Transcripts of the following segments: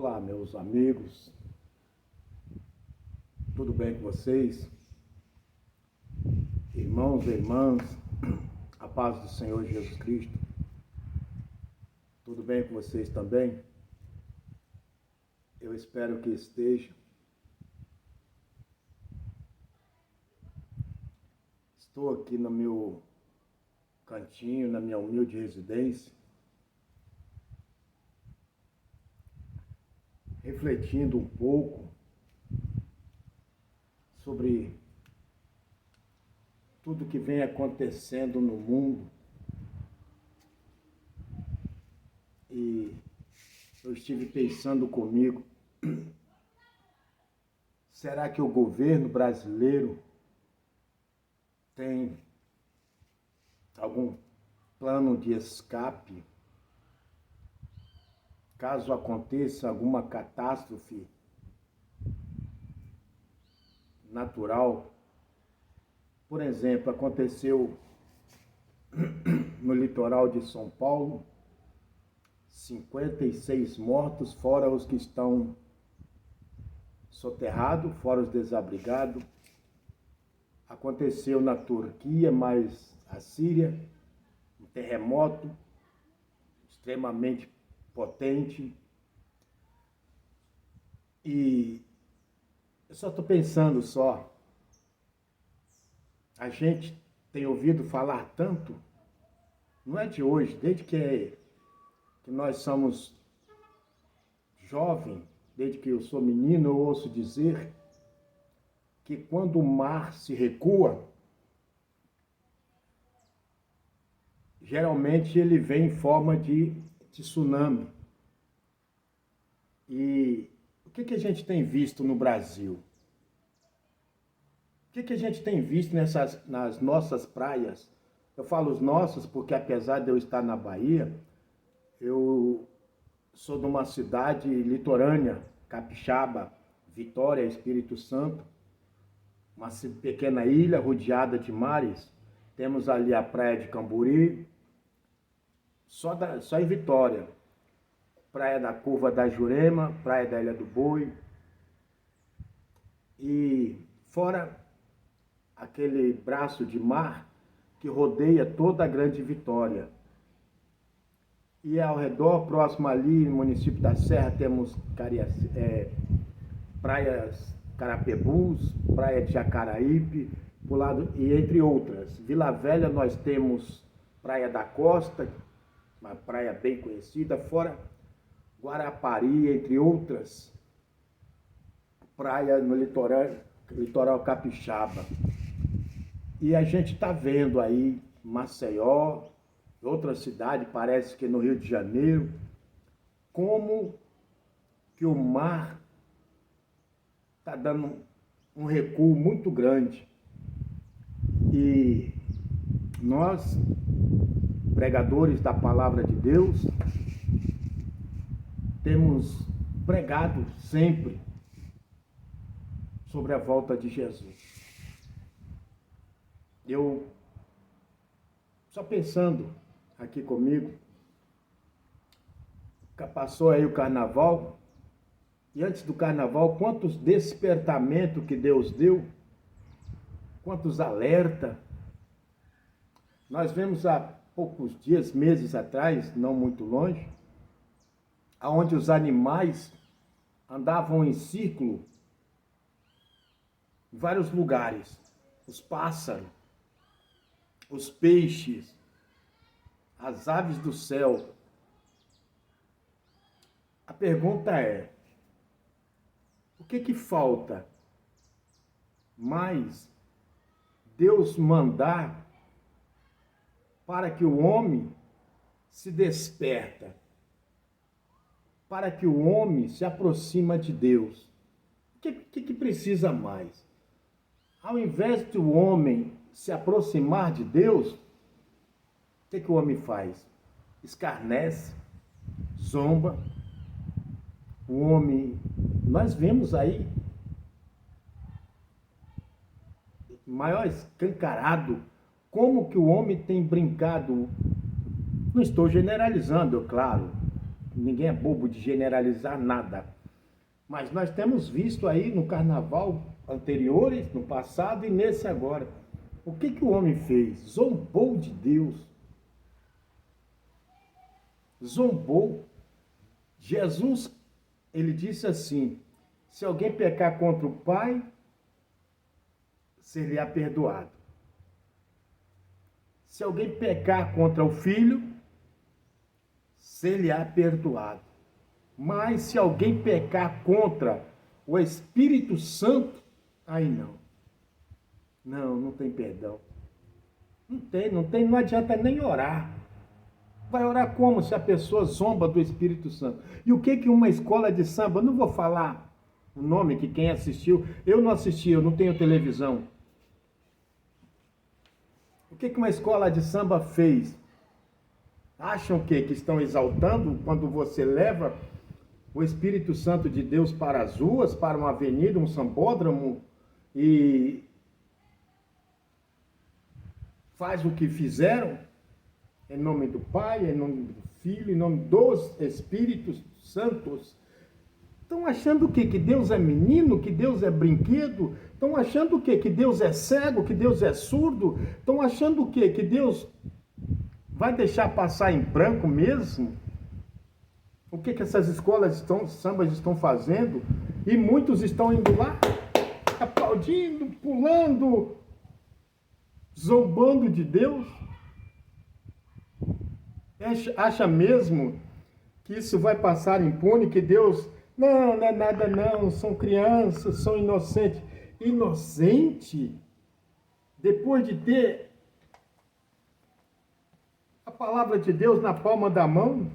Olá, meus amigos, tudo bem com vocês? Irmãos e irmãs, a paz do Senhor Jesus Cristo, tudo bem com vocês também? Eu espero que esteja. Estou aqui no meu cantinho, na minha humilde residência, refletindo um pouco sobre tudo que vem acontecendo no mundo. E eu estive pensando comigo, será que o governo brasileiro tem algum plano de escape caso aconteça alguma catástrofe natural? Por exemplo, aconteceu no litoral de São Paulo, 56 mortos, fora os que estão soterrados, fora os desabrigados. Aconteceu na Turquia, mas a Síria, um terremoto extremamente potente. E eu só estou pensando a gente tem ouvido falar tanto, não é de hoje, desde que nós somos jovens, desde que eu sou menino, eu ouço dizer que quando o mar se recua, geralmente ele vem em forma de tsunami. E o que a gente tem visto no Brasil? O que a gente tem visto nas nossas praias? Eu falo os nossos porque, apesar de eu estar na Bahia, eu sou de uma cidade litorânea, Capixaba, Vitória, Espírito Santo, uma pequena ilha rodeada de mares. Temos ali a praia de Camburi, só em Vitória. Praia da Curva da Jurema, praia da Ilha do Boi. E fora aquele braço de mar que rodeia toda a Grande Vitória. E ao redor, próximo ali, no município da Serra, temos praias Carapebus, praia de Jacaraípe, e entre outras. Vila Velha nós temos Praia da Costa, uma praia bem conhecida, fora Guarapari, entre outras praias no litoral capixaba. E a gente está vendo aí Maceió, outra cidade, parece que no Rio de Janeiro, como que o mar está dando um recuo muito grande. E nós, pregadores da palavra de Deus, temos pregado sempre sobre a volta de Jesus. Eu, só pensando aqui comigo, passou aí o carnaval, e antes do carnaval, quantos despertamentos que Deus deu, quantos alerta. Nós vemos há poucos dias, meses atrás, não muito longe, aonde os animais andavam em círculo em vários lugares, os pássaros, os peixes, as aves do céu. A pergunta é, o que falta mais Deus mandar para que o homem se desperta, para que o homem se aproxima de Deus? O que precisa mais? Ao invés de o homem se aproximar de Deus, o que o homem faz? Escarnece, zomba. O homem, nós vemos aí, maior escancarado, como que o homem tem brincado. Não estou generalizando, claro. ninguém é bobo de generalizar nada. Mas nós temos visto aí no carnaval anteriores, no passado e nesse agora. O que o homem fez? Zombou de Deus. Zombou. Jesus, ele disse assim: se alguém pecar contra o Pai, ser-lhe-á perdoado. Se alguém pecar contra o Filho, ser-lhe-á perdoado. Mas se alguém pecar contra o Espírito Santo, aí não. Não tem perdão. Não adianta nem orar. Vai orar como se a pessoa zomba do Espírito Santo? E o que uma escola de samba, não vou falar o nome que quem assistiu, eu não assisti, eu não tenho televisão. O que uma escola de samba fez? Acham que estão exaltando quando você leva o Espírito Santo de Deus para as ruas, para uma avenida, um sambódromo e faz o que fizeram? Em nome do Pai, em nome do Filho, em nome dos Espíritos Santos. Estão achando o quê? Que Deus é menino, que Deus é brinquedo? Estão achando o quê? Que Deus é cego, que Deus é surdo? Estão achando o quê? Que Deus vai deixar passar em branco mesmo? O que essas escolas sambas estão fazendo? E muitos estão indo lá, aplaudindo, pulando, zombando de Deus. Acha mesmo que isso vai passar impune, que Deus... Não é nada não, são crianças, são inocentes. Inocente? Depois de ter a palavra de Deus na palma da mão?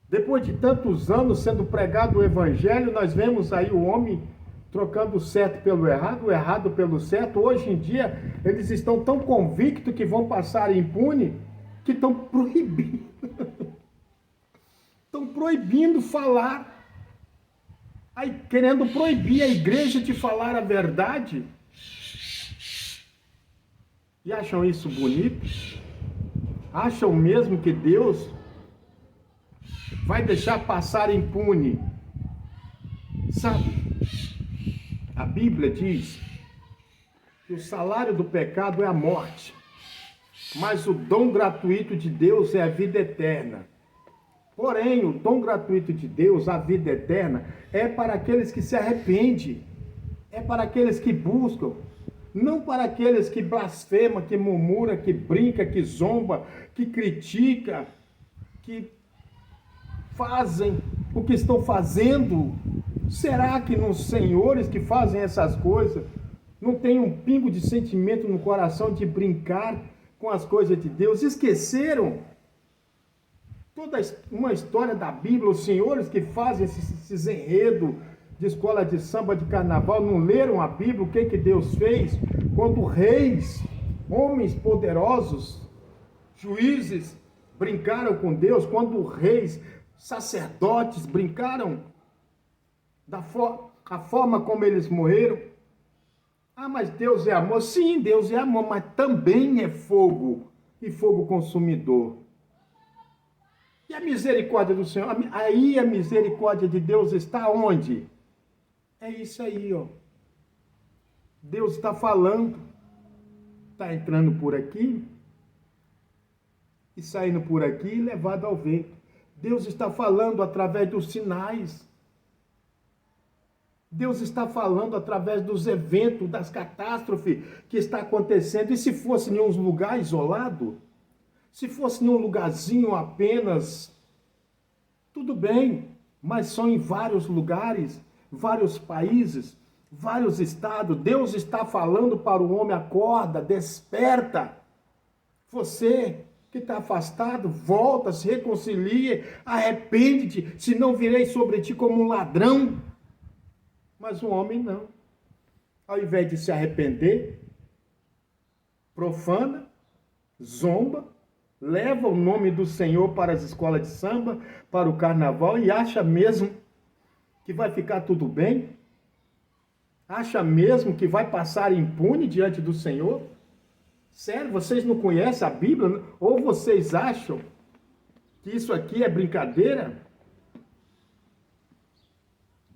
Depois de tantos anos sendo pregado o Evangelho, nós vemos aí o homem trocando o certo pelo errado, o errado pelo certo. Hoje em dia, eles estão tão convictos que vão passar impune, que estão proibindo. Estão proibindo falar. Aí, querendo proibir a igreja de falar a verdade. E acham isso bonito? Acham mesmo que Deus vai deixar passar impune? Sabe, a Bíblia diz que o salário do pecado é a morte, mas o dom gratuito de Deus é a vida eterna. Porém, o dom gratuito de Deus, a vida eterna, é para aqueles que se arrependem, é para aqueles que buscam, não para aqueles que blasfemam, que murmuram, que brinca, que zomba, que critica, que fazem o que estão fazendo. Será que nos senhores que fazem essas coisas não tem um pingo de sentimento no coração de brincar com as coisas de Deus? Esqueceram toda uma história da Bíblia. Os senhores que fazem esses enredos de escola de samba, de carnaval, não leram a Bíblia? O que Deus fez quando reis, homens poderosos, juízes brincaram com Deus, quando reis, sacerdotes brincaram da forma como eles morreram? Ah, mas Deus é amor. Sim, Deus é amor, mas também é fogo, e fogo consumidor. E a misericórdia do Senhor? Aí a misericórdia de Deus está onde? É isso aí, ó. Deus está falando, está entrando por aqui e saindo por aqui, levado ao vento. Deus está falando através dos sinais. Deus está falando através dos eventos, das catástrofes que está acontecendo. E se fosse em um lugar isolado, se fosse em um lugarzinho apenas, tudo bem, mas são em vários lugares, vários países, vários estados. Deus está falando para o homem: acorda, desperta. Você que está afastado, volta, se reconcilie, arrepende-te, senão virei sobre ti como um ladrão. Mas o homem não. Ao invés de se arrepender, profana, zomba, leva o nome do Senhor para as escolas de samba, para o carnaval, e acha mesmo que vai ficar tudo bem? Acha mesmo que vai passar impune diante do Senhor? Sério, vocês não conhecem a Bíblia? Ou vocês acham que isso aqui é brincadeira?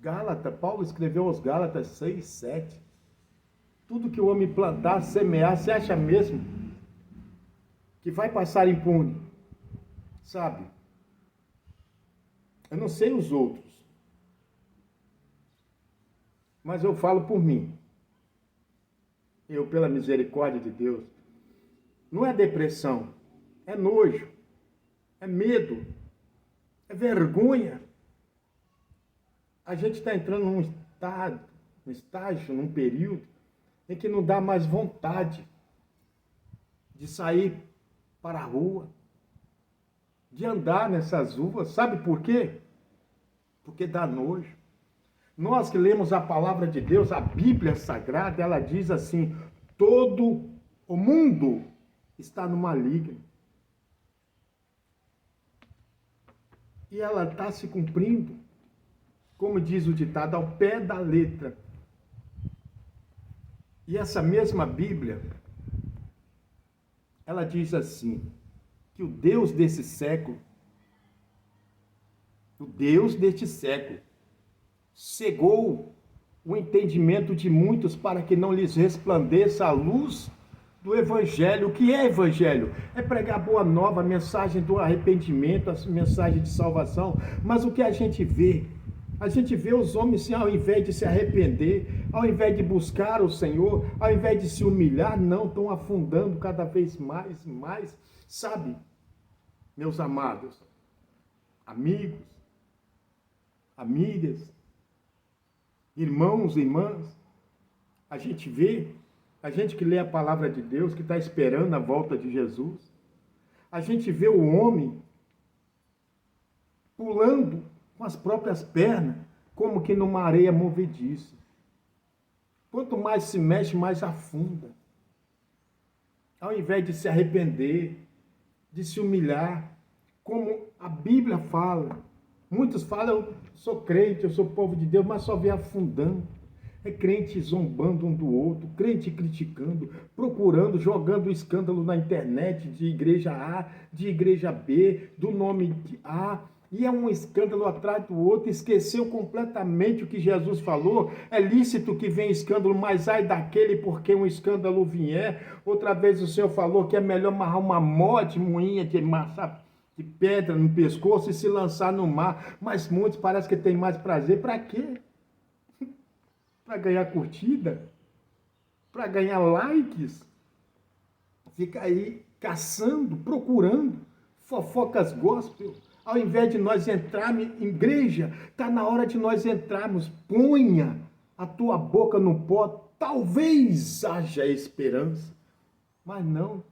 Gálatas, Paulo escreveu aos Gálatas 6, 7. Tudo que o homem plantar, semear, você acha mesmo que vai passar impune? Sabe? Eu não sei os outros, mas eu falo por mim. Eu, pela misericórdia de Deus, não é depressão, é nojo, é medo, é vergonha. A gente está entrando num estágio, num período em que não dá mais vontade de sair para a rua, de andar nessas ruas. Sabe por quê? Porque dá nojo. Nós que lemos a palavra de Deus, a Bíblia Sagrada, ela diz assim: todo o mundo está no maligno. E ela está se cumprindo, como diz o ditado, ao pé da letra. E essa mesma Bíblia, ela diz assim, que o Deus desse século, o Deus deste século, cegou o entendimento de muitos para que não lhes resplandeça a luz do Evangelho. O que é Evangelho? É pregar boa nova, a mensagem do arrependimento, a mensagem de salvação. Mas o que a gente vê? A gente vê os homens, ao invés de se arrepender, ao invés de buscar o Senhor, ao invés de se humilhar, não, estão afundando cada vez mais e mais. Sabe, meus amados, amigos, amigas, irmãos e irmãs, a gente vê, a gente que lê a palavra de Deus, que está esperando a volta de Jesus, a gente vê o homem pulando com as próprias pernas, como que numa areia movediça. Quanto mais se mexe, mais afunda. Ao invés de se arrepender, de se humilhar, como a Bíblia fala. Muitos falam, eu sou crente, eu sou povo de Deus, mas só vê afundando. É crente zombando um do outro, crente criticando, procurando, jogando escândalo na internet de igreja A, de igreja B, do nome de A. E é um escândalo atrás do outro, esqueceu completamente o que Jesus falou. É lícito que venha escândalo, mas ai daquele porque um escândalo vier. Outra vez o Senhor falou que é melhor amarrar uma mó de moinha de massa, de pedra no pescoço e se lançar no mar. Mas muitos parecem que têm mais prazer. Para quê? Para ganhar curtida? Para ganhar likes? Fica aí caçando, procurando fofocas gospel. Ao invés de nós entrarmos em igreja, está na hora de nós entrarmos. Ponha a tua boca no pó, talvez haja esperança. Mas não.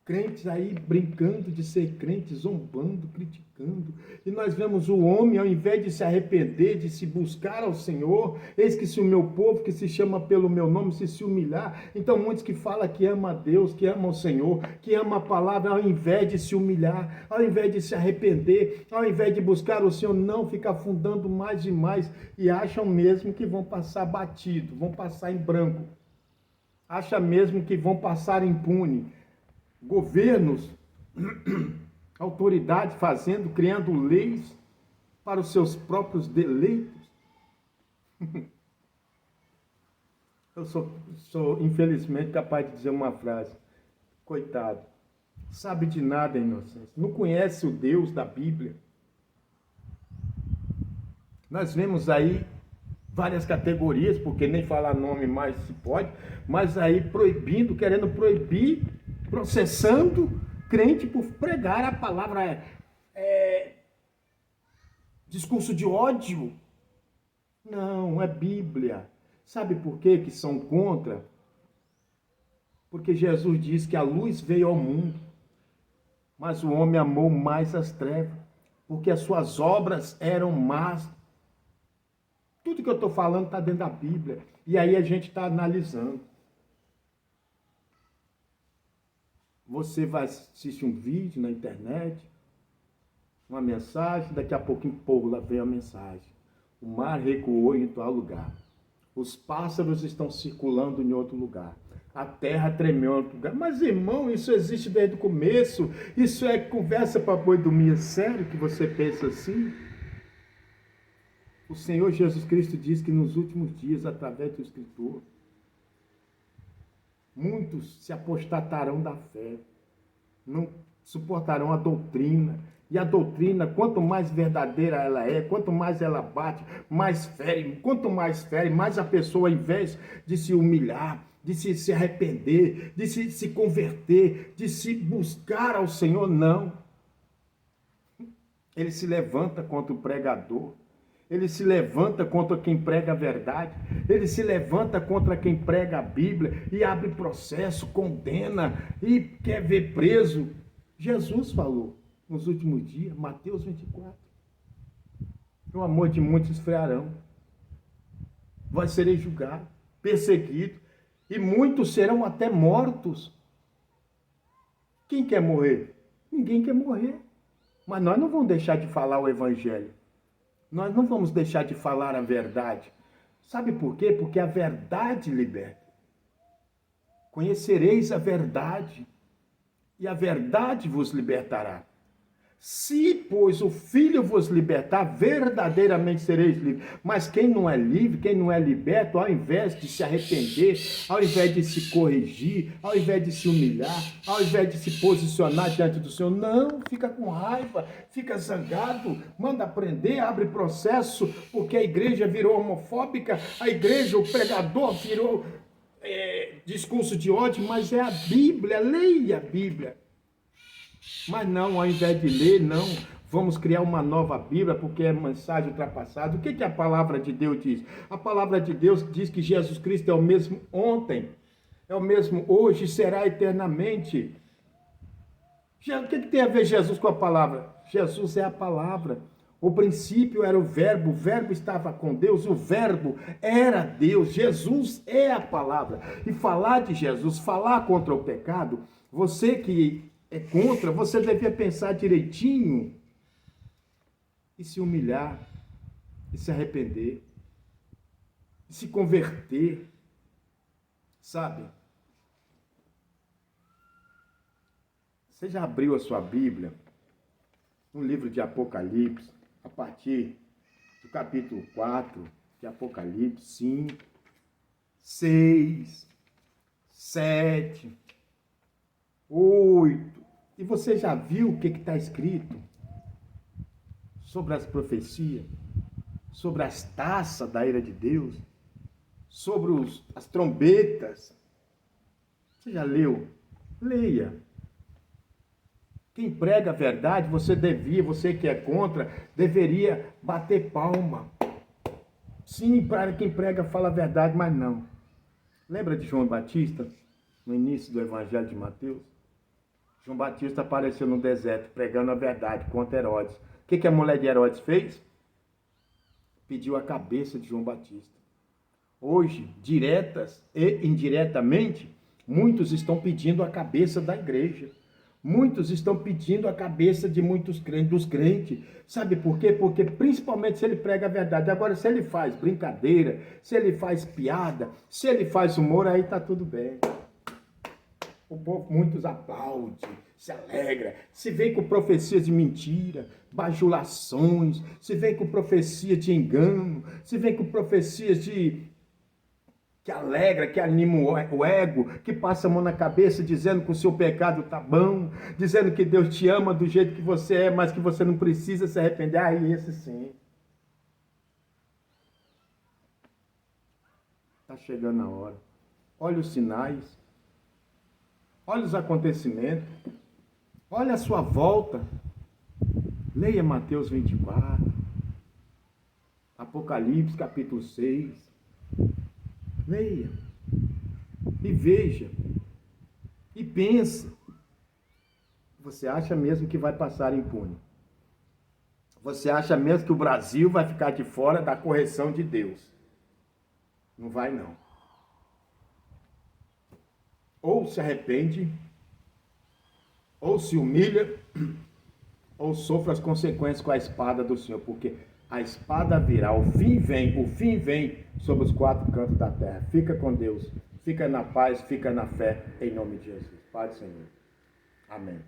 Crentes aí brincando de ser crentes, zombando, criticando. E nós vemos o homem, ao invés de se arrepender, de se buscar ao Senhor, eis que se o meu povo, que se chama pelo meu nome, se humilhar. Então muitos que falam que ama a Deus, que ama o Senhor, que ama a palavra, ao invés de se humilhar, ao invés de se arrepender, ao invés de buscar o Senhor, não, fica afundando mais e mais. E acham mesmo que vão passar batido, vão passar em branco. Acham mesmo que vão passar impune. Governos, autoridades criando leis para os seus próprios deleitos. Eu sou infelizmente capaz de dizer uma frase: coitado, sabe de nada, inocência, não conhece o Deus da Bíblia. Nós vemos aí várias categorias, porque nem falar nome mais se pode, mas aí proibindo, querendo proibir, processando crente por pregar a palavra, discurso de ódio. Não, é Bíblia. Sabe por quê que são contra? Porque Jesus diz que a luz veio ao mundo, mas o homem amou mais as trevas, porque as suas obras eram más. Tudo que eu estou falando está dentro da Bíblia. E aí a gente está analisando. Você vai assistir um vídeo na internet, uma mensagem, daqui a pouquinho, pô, lá vem a mensagem. O mar recuou em tal lugar. Os pássaros estão circulando em outro lugar. A terra tremeu em outro lugar. Mas, irmão, isso existe desde o começo. Isso é conversa para boi dormir. É sério que você pensa assim? O Senhor Jesus Cristo diz que nos últimos dias, através do Escritor, muitos se apostatarão da fé, não suportarão a doutrina. E a doutrina, quanto mais verdadeira ela é, quanto mais ela bate, mais fere. Quanto mais fere, mais a pessoa, ao invés de se humilhar, de se arrepender, de se converter, de se buscar ao Senhor, não. Ele se levanta contra o pregador. Ele se levanta contra quem prega a verdade. Ele se levanta contra quem prega a Bíblia e abre processo, condena e quer ver preso. Jesus falou nos últimos dias, Mateus 24. O amor de muitos esfriarão. Vai serem julgados, perseguidos, e muitos serão até mortos. Quem quer morrer? Ninguém quer morrer. Mas nós não vamos deixar de falar o Evangelho. Nós não vamos deixar de falar a verdade. Sabe por quê? Porque a verdade liberta. Conhecereis a verdade, e a verdade vos libertará. Se, pois, o Filho vos libertar, verdadeiramente sereis livres. Mas quem não é livre, quem não é liberto, ao invés de se arrepender, ao invés de se corrigir, ao invés de se humilhar, ao invés de se posicionar diante do Senhor, não, fica com raiva, fica zangado, manda prender, abre processo, porque a igreja virou homofóbica, a igreja, o pregador virou discurso de ódio, mas é a Bíblia, leia a Bíblia. Mas não, ao invés de ler, não, vamos criar uma nova Bíblia, porque é mensagem ultrapassada. O que a palavra de Deus diz? A palavra de Deus diz que Jesus Cristo é o mesmo ontem, é o mesmo hoje, será eternamente. O que tem a ver Jesus com a palavra? Jesus é a palavra. O princípio era o verbo estava com Deus, o verbo era Deus, Jesus é a palavra. E falar de Jesus, falar contra o pecado, você que é contra, você devia pensar direitinho e se humilhar, e se arrepender, e se converter, sabe? Você já abriu a sua Bíblia no livro de Apocalipse, a partir do capítulo 4 de Apocalipse, 5, 6, 7, 8. E você já viu o que está escrito sobre as profecias, sobre as taças da ira de Deus, sobre as trombetas? Você já leu? Leia. Quem prega a verdade, você que é contra, deveria bater palma. Sim, para quem prega fala a verdade, mas não. Lembra de João Batista, no início do Evangelho de Mateus? João Batista apareceu no deserto, pregando a verdade contra Herodes. O que a mulher de Herodes fez? Pediu a cabeça de João Batista. Hoje, diretas e indiretamente, muitos estão pedindo a cabeça da igreja. Muitos estão pedindo a cabeça de muitos crentes, dos crentes. Sabe por quê? Porque principalmente se ele prega a verdade. Agora, se ele faz brincadeira, se ele faz piada, se ele faz humor, aí está tudo bem. O povo, muitos aplaudem, se alegra, se vem com profecias de mentira, bajulações, se vem com profecias de engano, se vem com profecias que alegra, que anima o ego, que passa a mão na cabeça dizendo que o seu pecado está bom, dizendo que Deus te ama do jeito que você é, mas que você não precisa se arrepender. Aí esse sim. Está chegando a hora. Olha os sinais. Olha os acontecimentos. Olha a sua volta. Leia Mateus 24. Apocalipse capítulo 6. Leia. E veja. E pensa. Você acha mesmo que vai passar impune? Você acha mesmo que o Brasil vai ficar de fora da correção de Deus? Não vai não. Ou se arrepende, ou se humilha, ou sofre as consequências com a espada do Senhor, porque a espada virá, o fim vem sobre os quatro cantos da terra. Fica com Deus, fica na paz, fica na fé, em nome de Jesus. Pai do Senhor. Amém.